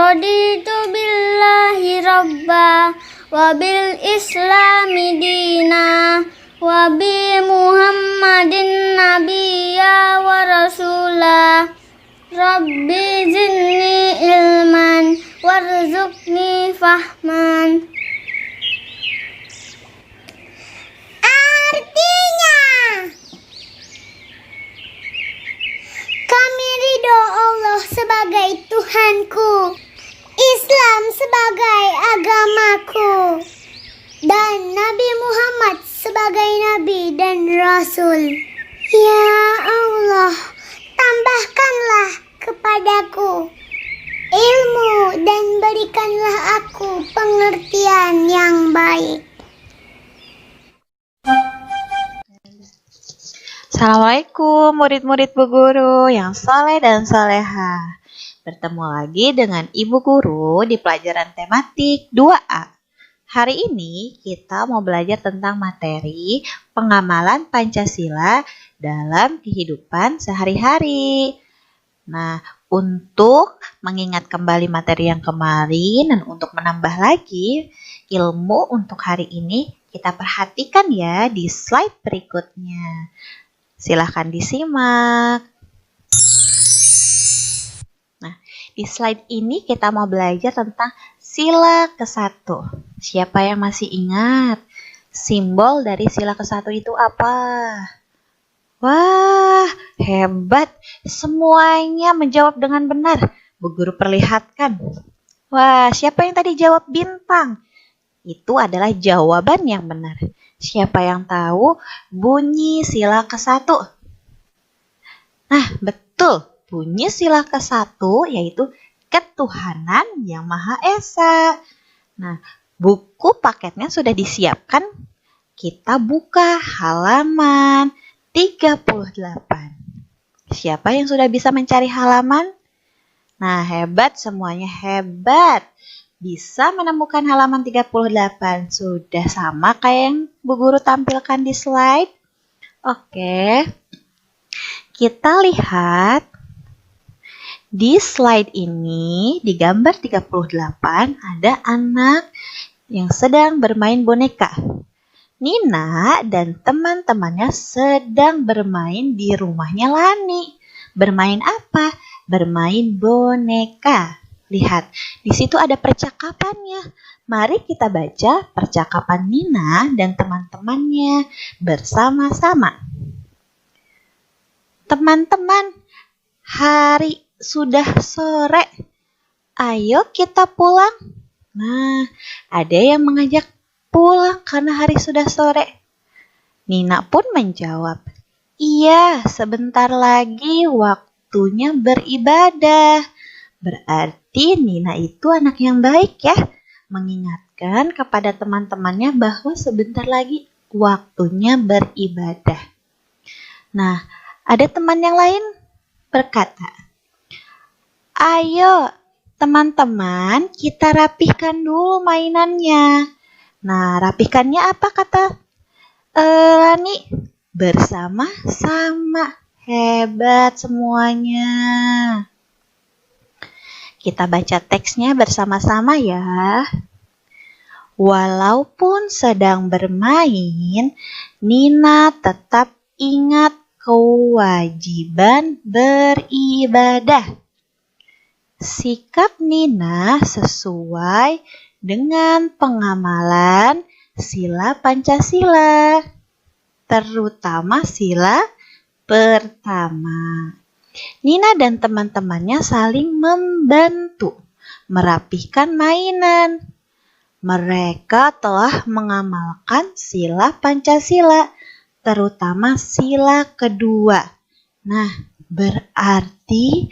Raditu billahi rabba wa bil islami dina wa bi Muhammadin nabiyya wa rasula. Rabbi zidni ilman warzuqni fahman. Artinya, kami ridho Allah sebagai Tuhanku, Islam sebagai agamaku, dan Nabi Muhammad sebagai Nabi dan Rasul. Ya Allah, tambahkanlah kepadaku ilmu dan berikanlah aku pengertian yang baik. Assalamualaikum murid-murid Bu Guru yang saleh dan saleha. Bertemu lagi dengan Ibu Guru di pelajaran tematik 2A. Hari ini kita mau belajar tentang materi pengamalan Pancasila dalam kehidupan sehari-hari. Nah, untuk mengingat kembali materi yang kemarin dan untuk menambah lagi ilmu untuk hari ini, kita perhatikan ya di slide berikutnya. Silahkan disimak. Nah, di slide ini kita mau belajar tentang sila ke-1. Siapa yang masih ingat? Simbol dari sila ke-1 itu apa? Wah, hebat. Semuanya menjawab dengan benar. Bu Guru perlihatkan. Wah, siapa yang tadi jawab bintang? Itu adalah jawaban yang benar. Siapa yang tahu bunyi sila ke-1? Nah, betul. Bunyi sila ke-1 yaitu ketuhanan yang Maha Esa. Nah, buku paketnya sudah disiapkan. Kita buka halaman 38. Siapa yang sudah bisa mencari halaman? Nah, hebat semuanya, hebat. Bisa menemukan halaman 38. Sudah sama kayak yang Bu Guru tampilkan di slide. Oke. Kita lihat di slide ini, di gambar 38 ada anak yang sedang bermain boneka. Nina dan teman-temannya sedang bermain di rumahnya Lani. Bermain apa? Bermain boneka. Lihat, di situ ada percakapannya. Mari kita baca percakapan Nina dan teman-temannya bersama-sama. Teman-teman, hari sudah sore. Ayo kita pulang. Nah, ada yang mengajak pulang karena hari sudah sore. Nina pun menjawab, iya, sebentar lagi waktunya beribadah. Berarti Nina itu anak yang baik ya, mengingatkan kepada teman-temannya bahwa sebentar lagi waktunya beribadah. Nah, ada teman yang lain berkata, ayo teman-teman kita rapihkan dulu mainannya. Nah, rapihkannya apa kata Lani? Bersama-sama. Hebat semuanya. Kita baca teksnya bersama-sama ya. Walaupun sedang bermain, Nina tetap ingat kewajiban beribadah. Sikap Nina sesuai dengan pengamalan sila Pancasila, terutama sila pertama. Nina dan teman-temannya saling membantu merapihkan mainan. Mereka telah mengamalkan sila Pancasila, terutama sila kedua. Nah, berarti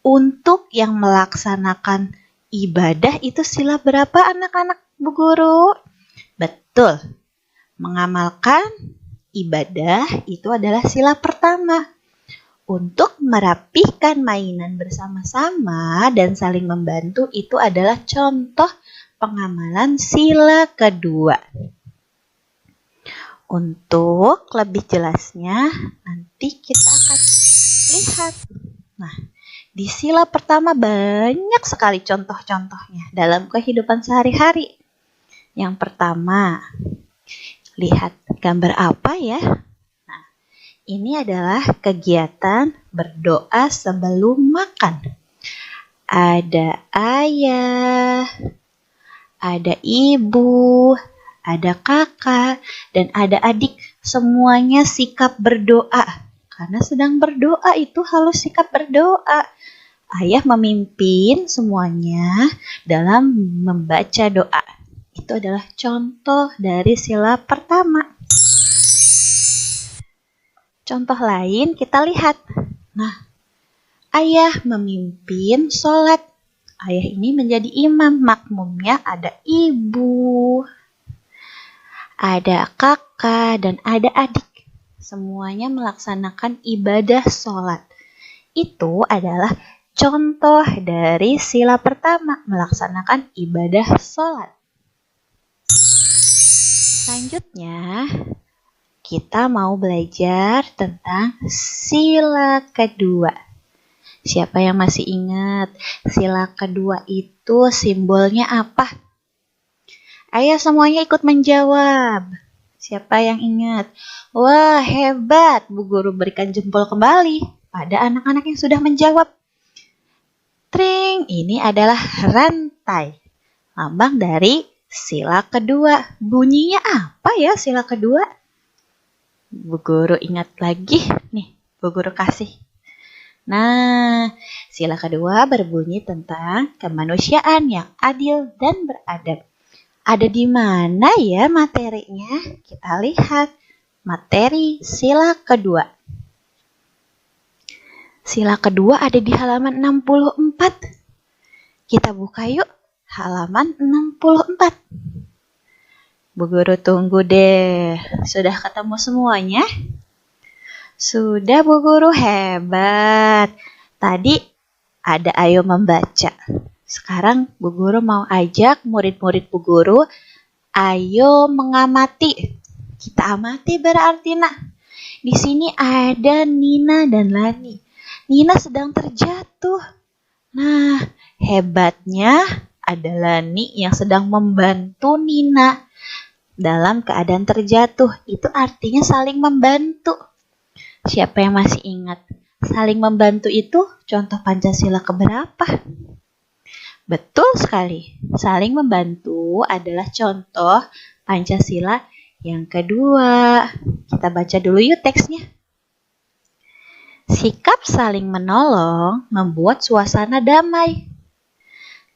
untuk yang melaksanakan ibadah itu sila berapa anak-anak Bu Guru? Betul, mengamalkan ibadah itu adalah sila pertama. Untuk merapihkan mainan bersama-sama dan saling membantu itu adalah contoh pengamalan sila kedua. Untuk lebih jelasnya nanti kita akan lihat. Nah, Di sila pertama banyak sekali contoh-contohnya dalam kehidupan sehari-hari. Yang pertama, lihat gambar apa ya? Nah, ini adalah kegiatan berdoa sebelum makan. Ada ayah, ada ibu, ada kakak, dan ada adik. Semuanya sikap berdoa. Karena sedang berdoa itu harus sikap berdoa. Ayah memimpin semuanya dalam membaca doa. Itu adalah contoh dari sila pertama. Contoh lain kita lihat. Nah, ayah memimpin sholat. Ayah ini menjadi imam. Makmumnya ada ibu, ada kakak, dan ada adik. Semuanya melaksanakan ibadah sholat. Itu adalah contoh dari sila pertama, melaksanakan ibadah sholat. Selanjutnya, kita mau belajar tentang sila kedua. Siapa yang masih ingat? Sila kedua itu simbolnya apa? Ayo semuanya ikut menjawab. Siapa yang ingat? Wah, hebat. Bu Guru berikan jempol kembali pada anak-anak yang sudah menjawab. Tring, ini adalah rantai. Lambang dari sila kedua. Bunyinya apa ya sila kedua? Bu Guru ingat lagi. Nih, Bu Guru kasih. Nah, sila kedua berbunyi tentang kemanusiaan yang adil dan beradab. Ada di mana ya materinya? Kita lihat materi sila kedua. Sila kedua ada di halaman 64. Kita buka yuk halaman 64. Bu Guru tunggu deh. Sudah ketemu semuanya? Sudah Bu Guru, hebat. Tadi ada ayo membaca. Sekarang Bu Guru mau ajak murid-murid Bu Guru ayo mengamati. Kita amati berarti di sini ada Nina dan Lani. Nina sedang terjatuh. Nah, hebatnya ada Lani yang sedang membantu Nina dalam keadaan terjatuh. Itu artinya saling membantu. Siapa yang masih ingat? Saling membantu itu contoh Pancasila keberapa? Betul sekali. Saling membantu adalah contoh Pancasila yang kedua. Kita baca dulu yuk teksnya. Sikap saling menolong membuat suasana damai.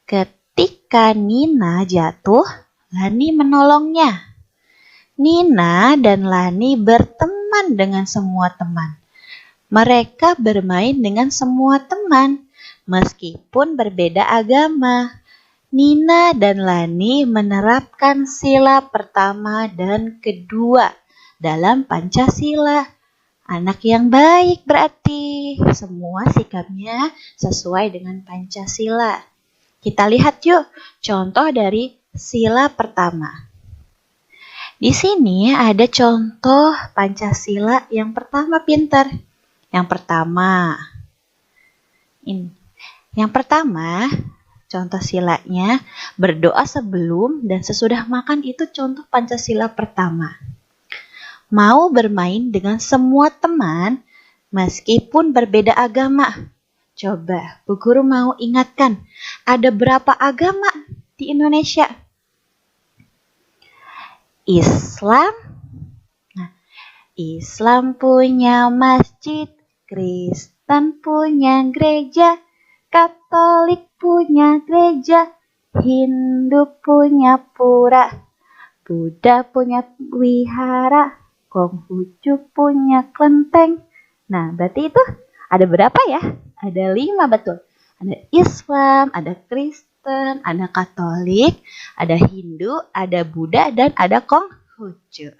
Ketika Nina jatuh, Lani menolongnya. Nina dan Lani berteman dengan semua teman. Mereka bermain dengan semua teman, meskipun berbeda agama. Nina dan Lani menerapkan sila pertama dan kedua dalam Pancasila. Anak yang baik berarti semua sikapnya sesuai dengan Pancasila. Kita lihat yuk contoh dari sila pertama. Di sini ada contoh Pancasila yang pertama, pintar. Yang pertama, contoh silanya berdoa sebelum dan sesudah makan, itu contoh Pancasila pertama. Mau bermain dengan semua teman meskipun berbeda agama. Coba Bu Guru mau ingatkan, ada berapa agama di Indonesia? Islam. Nah, Islam punya masjid, Kristen punya gereja, Katolik punya gereja, Hindu punya pura, Buddha punya wihara, Konghucu punya kelenteng. Nah, berarti itu ada berapa ya? Ada 5, betul. Ada Islam, ada Kristen, ada Katolik, ada Hindu, ada Buddha, dan ada Konghucu.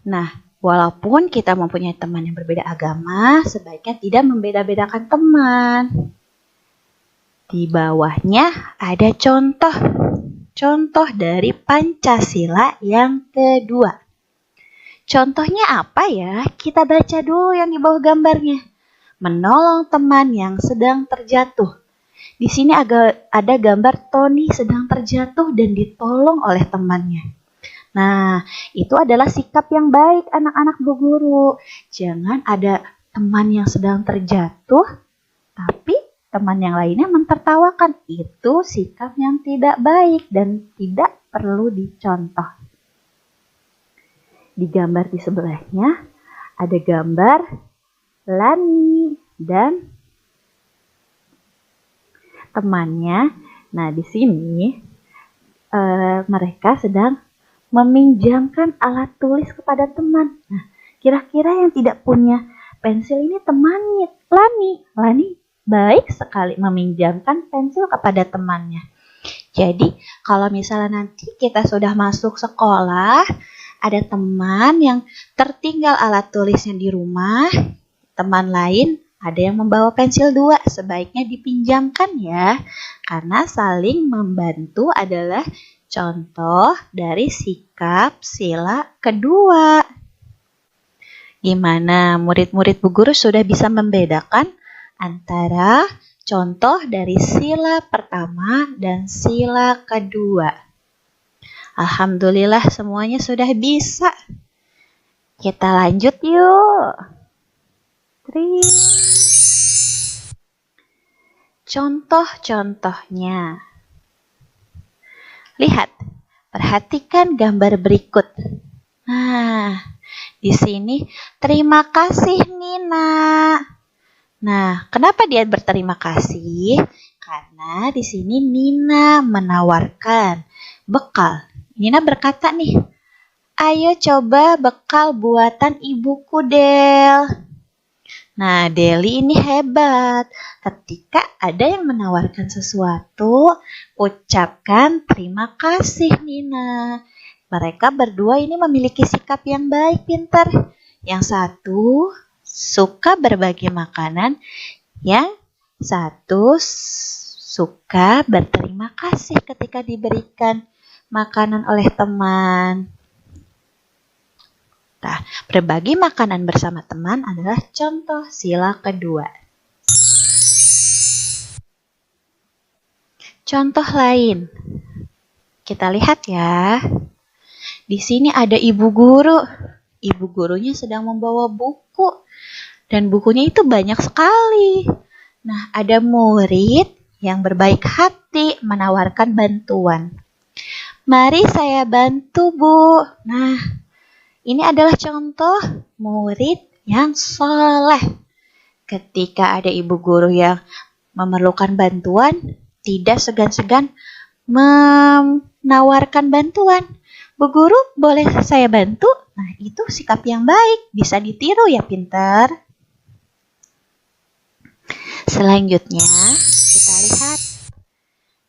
Nah, walaupun kita mempunyai teman yang berbeda agama, sebaiknya tidak membeda-bedakan teman. Di bawahnya ada contoh dari Pancasila yang kedua. Contohnya apa ya? Kita baca dulu yang di bawah gambarnya. menolong teman yang sedang terjatuh. Di sini ada gambar Tony sedang terjatuh dan ditolong oleh temannya. Nah, itu adalah sikap yang baik anak-anak Bu Guru. Jangan ada teman yang sedang terjatuh, tapi teman yang lainnya mentertawakan. Itu sikap yang tidak baik dan tidak perlu dicontoh. Di gambar di sebelahnya ada gambar Lani dan temannya. Nah, di sini mereka sedang meminjamkan alat tulis kepada teman. Nah, kira-kira yang tidak punya pensil ini temannya Lani. Lani baik sekali meminjamkan pensil kepada temannya. Jadi, kalau misalnya nanti kita sudah masuk sekolah, ada teman yang tertinggal alat tulisnya di rumah, teman lain ada yang membawa pensil 2, sebaiknya dipinjamkan ya, karena saling membantu adalah contoh dari sikap sila kedua. Gimana murid-murid Bu Guru sudah bisa membedakan antara contoh dari sila pertama dan sila kedua? Alhamdulillah semuanya sudah bisa. Kita lanjut yuk. Contoh-contohnya. Lihat, perhatikan gambar berikut. Nah, di sini terima kasih Nina. Nah, kenapa dia berterima kasih? Karena di sini Nina menawarkan bekal. Nina berkata nih, ayo coba bekal buatan ibuku Del. Nah, Deli ini hebat. Ketika ada yang menawarkan sesuatu, ucapkan terima kasih Nina. Mereka berdua ini memiliki sikap yang baik, pintar. Yang satu suka berbagi makanan, yang satu suka berterima kasih ketika diberikan makanan oleh teman. Nah, berbagi makanan bersama teman adalah contoh sila kedua. Contoh lain. Kita lihat ya. Di sini ada ibu guru. Ibu gurunya sedang membawa buku. Dan bukunya itu banyak sekali. Nah, ada murid yang berbaik hati menawarkan bantuan. Mari saya bantu, Bu. Nah, ini adalah contoh murid yang soleh. Ketika ada ibu guru yang memerlukan bantuan, tidak segan-segan menawarkan bantuan. Bu guru, boleh saya bantu? Nah, itu sikap yang baik. Bisa ditiru ya, pintar. Selanjutnya, kita lihat.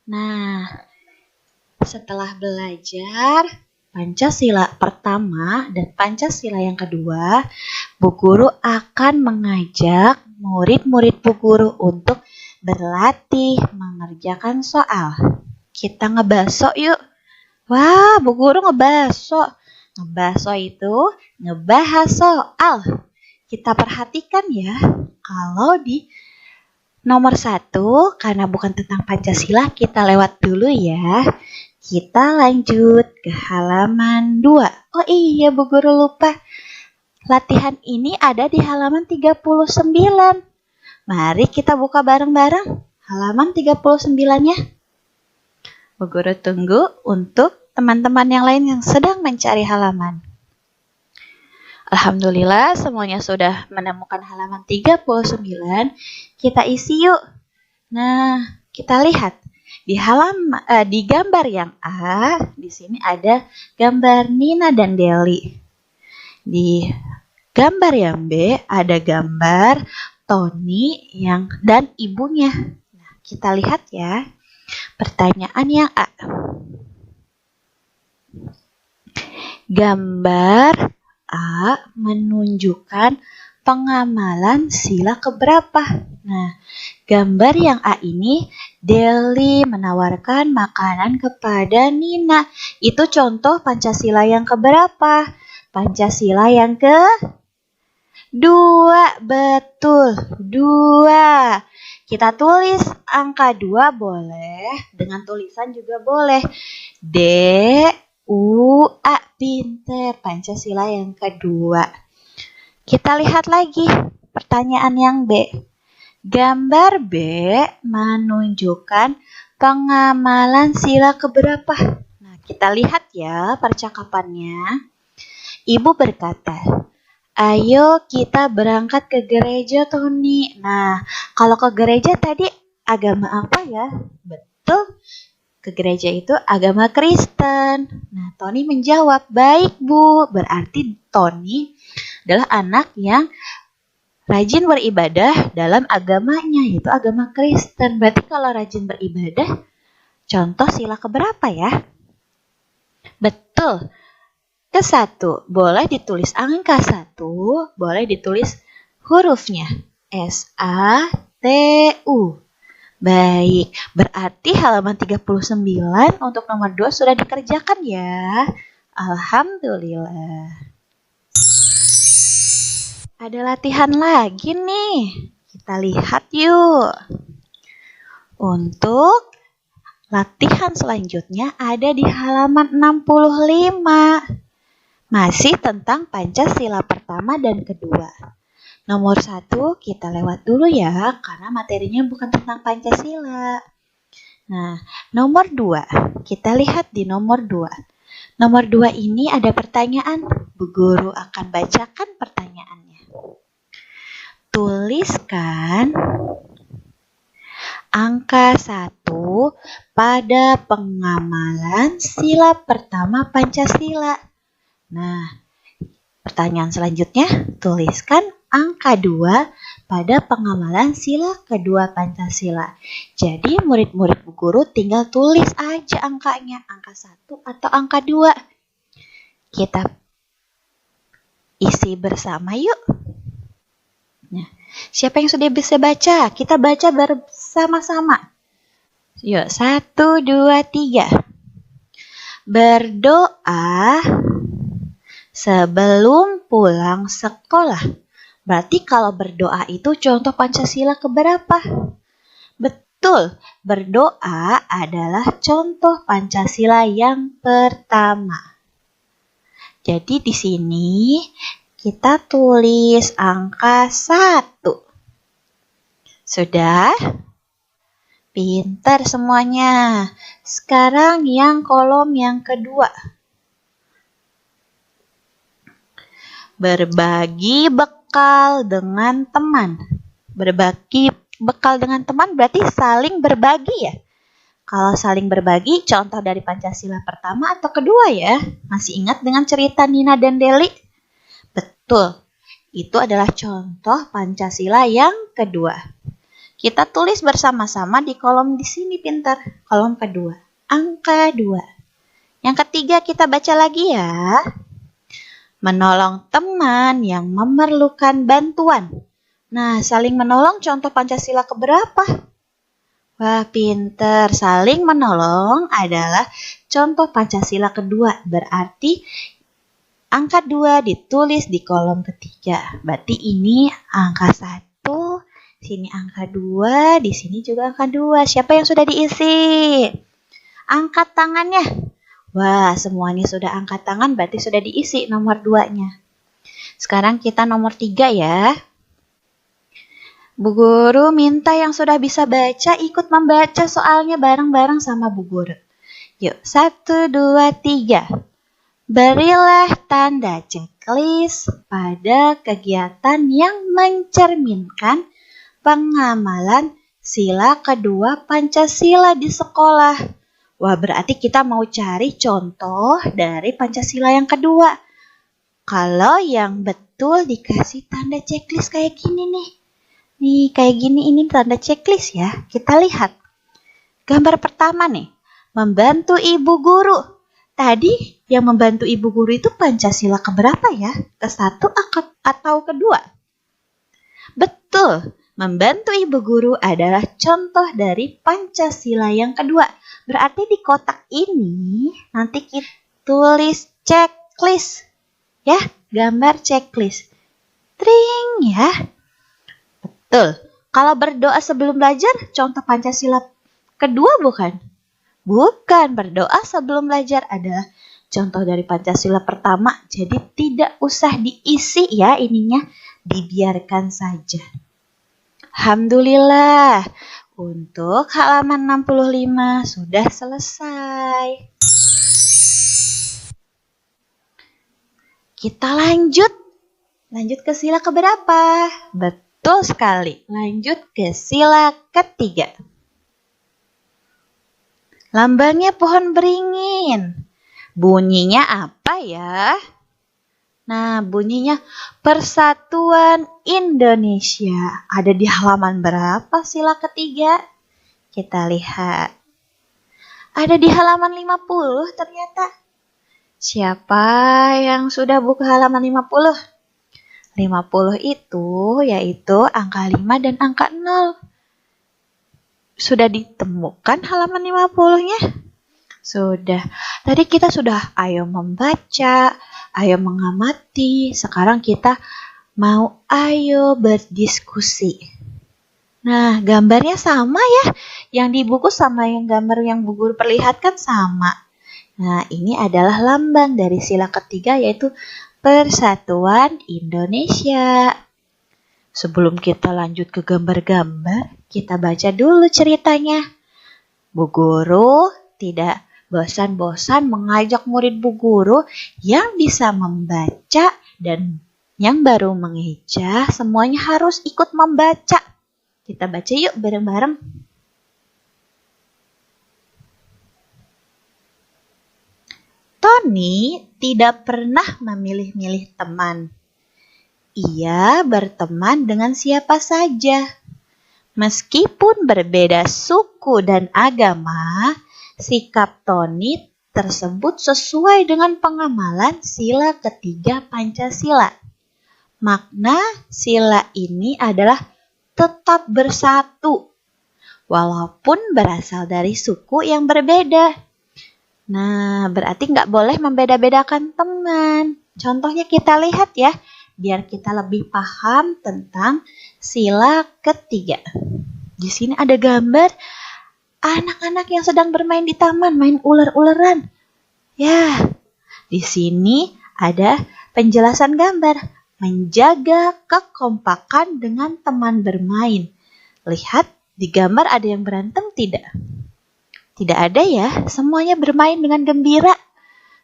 Nah, setelah belajar Pancasila pertama dan Pancasila yang kedua, Bu Guru akan mengajak murid-murid Bu Guru untuk berlatih mengerjakan soal. Kita ngebaso yuk. Wah, Bu Guru ngebaso. Ngebaso itu ngebahas soal. Kita perhatikan ya, kalau di nomor 1, karena bukan tentang Pancasila, kita lewat dulu ya. Kita lanjut ke halaman 2. Oh iya, Bu Guru lupa. Latihan ini ada di halaman 39. Mari kita buka bareng-bareng halaman 39-nya. Bu Guru tunggu untuk teman-teman yang lain yang sedang mencari halaman. Alhamdulillah semuanya sudah menemukan halaman 39. Kita isi yuk. Nah, kita lihat. Di gambar yang A, di sini ada gambar Nina dan Deli. Di gambar yang B ada gambar Tony dan ibunya. Nah, kita lihat ya. Pertanyaan yang A. Gambar A menunjukkan pengamalan sila keberapa? Nah, gambar yang A ini, Deli menawarkan makanan kepada Nina. Itu contoh Pancasila yang keberapa? Pancasila yang 2, betul. 2. Kita tulis angka 2 boleh, dengan tulisan juga boleh. D, U, A. Pinter, Pancasila yang kedua. Kita lihat lagi pertanyaan yang B. Gambar B menunjukkan pengamalan sila keberapa? Nah, kita lihat ya percakapannya. Ibu berkata, "Ayo kita berangkat ke gereja, Tony." Nah, kalau ke gereja tadi agama apa ya? Betul, ke gereja itu agama Kristen. Nah, Tony menjawab, "Baik, Bu." Berarti Tony adalah anak yang rajin beribadah dalam agamanya, yaitu agama Kristen. Berarti kalau rajin beribadah, contoh sila keberapa ya? Betul. Ke-1, boleh ditulis angka 1, boleh ditulis hurufnya S-A-T-U. Baik, berarti halaman 39 untuk nomor 2 sudah dikerjakan ya. Alhamdulillah. Ada latihan lagi nih. Kita lihat yuk. Untuk latihan selanjutnya ada di halaman 65. Masih tentang Pancasila pertama dan kedua. Nomor 1 kita lewat dulu ya, karena materinya bukan tentang Pancasila. Nah, nomor 2. Kita lihat di nomor 2. Nomor 2 ini ada pertanyaan. Bu Guru akan bacakan pertanyaannya. Tuliskan angka 1 pada pengamalan sila pertama Pancasila. Nah, pertanyaan selanjutnya, tuliskan angka 2 pada pengamalan sila kedua Pancasila. Jadi murid-murid Bu Guru tinggal tulis aja angkanya, angka 1 atau angka 2. Kita isi bersama yuk. Nah, siapa yang sudah bisa baca? Kita baca bersama-sama. Yuk, 1, 2, 3. Berdoa sebelum pulang sekolah. Berarti kalau berdoa itu contoh Pancasila keberapa? Betul, berdoa adalah contoh Pancasila yang pertama. Jadi di sini kita tulis angka 1. Sudah? Pintar semuanya. Sekarang yang kolom yang kedua. Berbagi bekal dengan teman. Berbagi bekal dengan teman berarti saling berbagi ya. Kalau saling berbagi, contoh dari Pancasila pertama atau kedua ya? Masih ingat dengan cerita Nina dan Deli? Betul, itu adalah contoh Pancasila yang kedua. Kita tulis bersama-sama di kolom di sini pintar. Kolom kedua, angka 2. Yang ketiga kita baca lagi ya. Menolong teman yang memerlukan bantuan. Nah, saling menolong contoh Pancasila keberapa? Wah, pinter. Saling menolong adalah contoh Pancasila kedua. Berarti angka 2 ditulis di kolom ketiga. Berarti ini angka 1, sini angka 2, di sini juga angka 2. Siapa yang sudah diisi? Angkat tangannya. Wah, semuanya sudah angkat tangan, berarti sudah diisi nomor 2-nya. Sekarang kita nomor 3 ya. Bu Guru minta yang sudah bisa baca ikut membaca soalnya bareng-bareng sama Bu Guru. Yuk, 1, 2, 3. Berilah tanda checklist pada kegiatan yang mencerminkan pengamalan sila kedua Pancasila di sekolah. Wah, berarti kita mau cari contoh dari Pancasila yang kedua. Kalau yang betul dikasih tanda checklist kayak gini nih. Nih, kayak gini ini tanda checklist ya. Kita lihat. Gambar pertama nih. Membantu ibu guru. Tadi yang membantu ibu guru itu Pancasila keberapa ya? Ke-1 atau kedua? Betul. Membantu ibu guru adalah contoh dari Pancasila yang kedua. Berarti di kotak ini nanti kita tulis checklist. Ya, gambar checklist. Tring ya. Betul. Kalau berdoa sebelum belajar, contoh Pancasila kedua bukan? Bukan, berdoa sebelum belajar adalah contoh dari Pancasila pertama. Jadi tidak usah diisi ya ininya, dibiarkan saja. Alhamdulillah, untuk halaman 65 sudah selesai. Kita lanjut ke sila keberapa? Betul sekali, lanjut ke sila ketiga. Lambangnya pohon beringin. Bunyinya apa ya? Nah, bunyinya Persatuan Indonesia. Ada di halaman berapa sila ketiga? Kita lihat. Ada di halaman 50 ternyata. Siapa yang sudah buka halaman 50? 50 itu yaitu angka 5 dan angka 0. Sudah ditemukan halaman 50-nya? Sudah. Tadi kita sudah ayo membaca, ayo mengamati. Sekarang kita mau ayo berdiskusi. Nah, gambarnya sama ya. Yang di buku sama yang gambar yang Bu Guru perlihatkan sama. Nah, ini adalah lambang dari sila ketiga yaitu Persatuan Indonesia. Sebelum kita lanjut ke gambar-gambar, kita baca dulu ceritanya. Bu Guru tidak bosan-bosan mengajak murid Bu Guru yang bisa membaca dan yang baru mengeja, semuanya harus ikut membaca. Kita baca yuk bareng-bareng. Tony tidak pernah memilih-milih teman. Ia berteman dengan siapa saja. Meskipun berbeda suku dan agama, sikap Tony tersebut sesuai dengan pengamalan sila ketiga Pancasila. Makna sila ini adalah tetap bersatu, walaupun berasal dari suku yang berbeda. Nah, berarti nggak boleh membeda-bedakan teman. Contohnya kita lihat ya, biar kita lebih paham tentang sila ketiga. Di sini ada gambar anak-anak yang sedang bermain di taman, main ular-ularan. Ya, di sini ada penjelasan gambar, menjaga kekompakan dengan teman bermain. Lihat, di gambar ada yang berantem tidak? Tidak ada ya, semuanya bermain dengan gembira.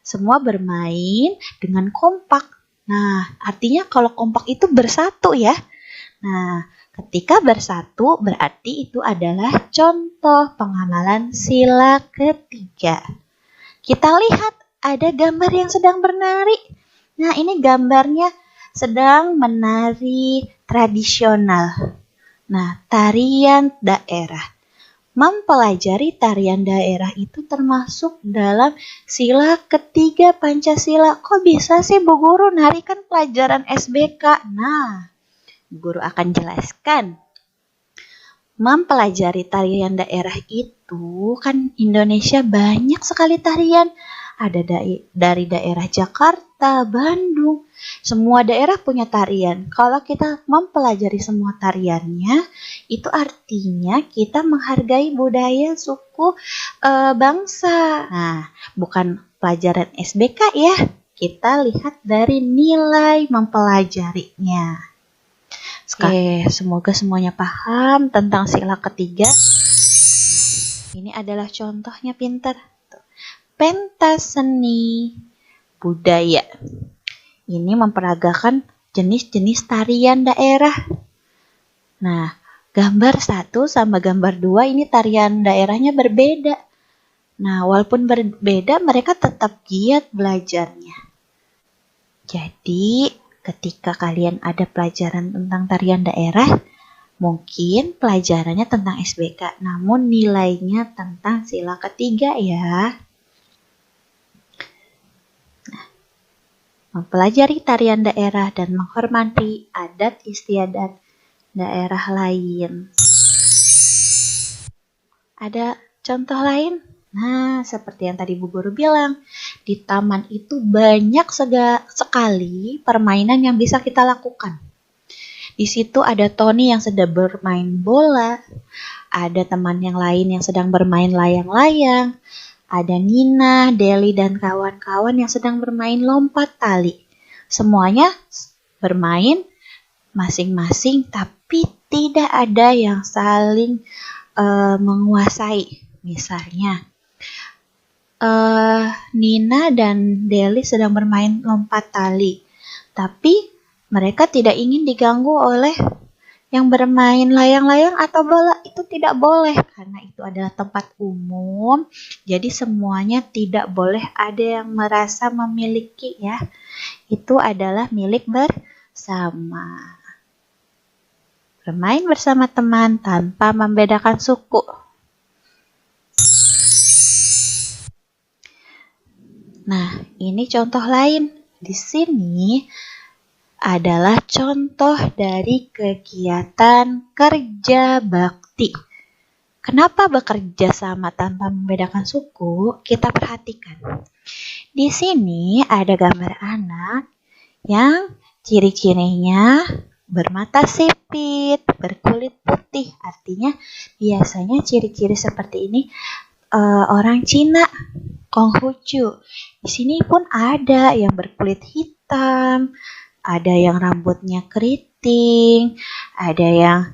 Semua bermain dengan kompak. Nah, artinya kalau kompak itu bersatu ya. Nah, ketika bersatu berarti itu adalah contoh pengamalan sila ketiga. Kita lihat ada gambar yang sedang bernari. Nah, ini gambarnya sedang menari tradisional. Nah, tarian daerah. Mempelajari tarian daerah itu termasuk dalam sila ketiga Pancasila. Kok bisa sih Bu Guru nari kan pelajaran SBK? Nah, Bu Guru akan jelaskan. Mempelajari tarian daerah itu kan Indonesia banyak sekali tarian. Ada dari daerah Jakarta, Bandung. Semua daerah punya tarian. Kalau kita mempelajari semua tariannya, itu artinya kita menghargai budaya suku bangsa. Nah, bukan pelajaran SBK ya. Kita lihat dari nilai mempelajarinya. Oke, semoga semuanya paham tentang sila ketiga. Ini adalah contohnya pintar. Pentas seni budaya. Ini memperagakan jenis-jenis tarian daerah. Nah, gambar 1 sama gambar 2 ini tarian daerahnya berbeda. Nah, walaupun berbeda, mereka tetap giat belajarnya. Jadi, ketika kalian ada pelajaran tentang tarian daerah, mungkin pelajarannya tentang SBK, namun nilainya tentang sila ketiga ya. Mempelajari tarian daerah dan menghormati adat istiadat daerah lain. Ada contoh lain? Nah, seperti yang tadi Bu Guru bilang, di taman itu banyak sekali permainan yang bisa kita lakukan. Di situ ada Tony yang sedang bermain bola, ada teman yang lain yang sedang bermain layang-layang, ada Nina, Deli, dan kawan-kawan yang sedang bermain lompat tali. Semuanya bermain masing-masing, tapi tidak ada yang saling menguasai. Misalnya, Nina dan Deli sedang bermain lompat tali, tapi mereka tidak ingin diganggu oleh yang bermain layang-layang atau bola. Itu tidak boleh karena itu adalah tempat umum. Jadi semuanya tidak boleh ada yang merasa memiliki ya. Itu adalah milik bersama. Bermain bersama teman tanpa membedakan suku. Nah, ini contoh lain. Di sini adalah contoh dari kegiatan kerja bakti. Kenapa bekerja sama tanpa membedakan suku? Kita perhatikan. Di sini ada gambar anak yang ciri-cirinya bermata sipit, berkulit putih. Artinya biasanya ciri-ciri seperti ini orang Cina, Konghucu. Di sini pun ada yang berkulit hitam, ada yang rambutnya keriting, ada yang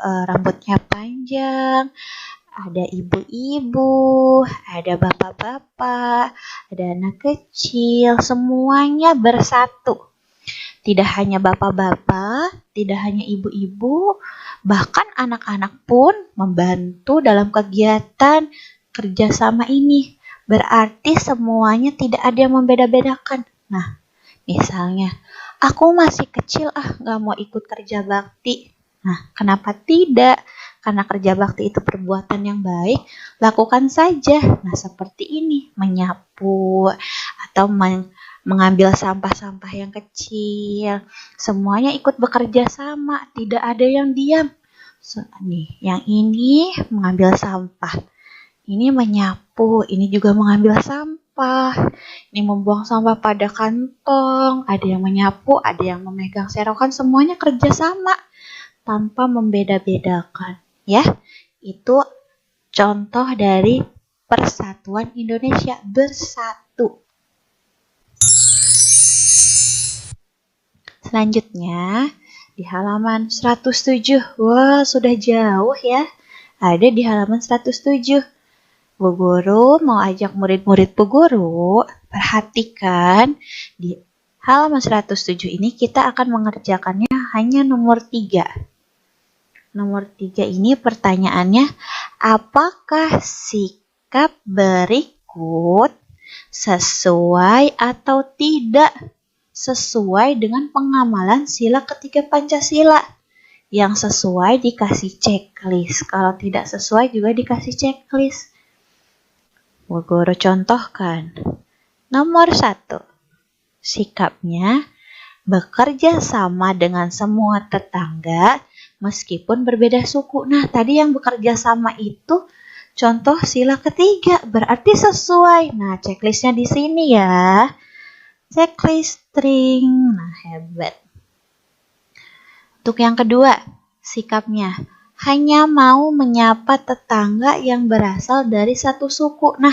rambutnya panjang, ada ibu-ibu, ada bapak-bapak, ada anak kecil, semuanya bersatu. Tidak hanya bapak-bapak, tidak hanya ibu-ibu, bahkan anak-anak pun membantu dalam kegiatan kerjasama ini. Berarti semuanya tidak ada yang membeda-bedakan. Nah, misalnya, aku masih kecil gak mau ikut kerja bakti. Nah, kenapa tidak? Karena kerja bakti itu perbuatan yang baik, lakukan saja. Nah, seperti ini, menyapu atau mengambil sampah-sampah yang kecil. Semuanya ikut bekerja sama, tidak ada yang diam. Yang ini mengambil sampah. Ini menyapu, ini juga mengambil sampah. Ini membuang sampah pada kantong. Ada yang menyapu, ada yang memegang serokan. Semuanya kerja sama tanpa membeda-bedakan. Ya, itu contoh dari persatuan Indonesia bersatu. Selanjutnya, di halaman 107. Wah, sudah jauh ya. Ada di halaman 107. Bu Guru mau ajak murid-murid Bu Guru, perhatikan di halaman 107 ini kita akan mengerjakannya hanya nomor 3. Nomor 3 ini pertanyaannya, apakah sikap berikut sesuai atau tidak sesuai dengan pengamalan sila ketiga Pancasila? Yang sesuai dikasih checklist, kalau tidak sesuai juga dikasih checklist. Bu Guru contohkan. Nomor 1, sikapnya bekerja sama dengan semua tetangga meskipun berbeda suku. Nah, tadi yang bekerja sama itu contoh sila ketiga, berarti sesuai. Nah, checklistnya di sini ya. Checklist string. Nah, hebat. Untuk yang kedua, sikapnya hanya mau menyapa tetangga yang berasal dari satu suku. Nah,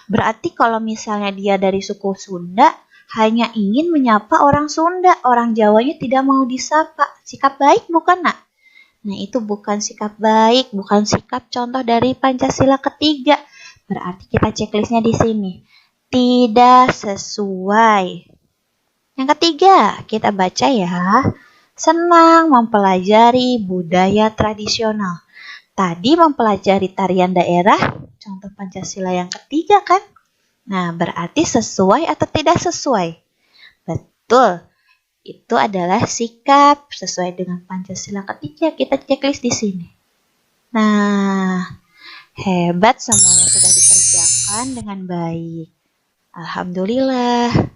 berarti kalau misalnya dia dari suku Sunda, hanya ingin menyapa orang Sunda. Orang Jawanya tidak mau disapa. Sikap baik bukan, Nak? Nah, itu bukan sikap baik, bukan sikap contoh dari Pancasila ketiga. Berarti kita checklistnya di sini. Tidak sesuai. Yang ketiga, kita baca ya. Senang mempelajari budaya tradisional. Tadi mempelajari tarian daerah, contoh Pancasila yang ketiga kan? Nah, berarti sesuai atau tidak sesuai? Betul. Itu adalah sikap sesuai dengan Pancasila ketiga. Kita checklist di sini. Nah, hebat, semuanya sudah dikerjakan dengan baik. Alhamdulillah.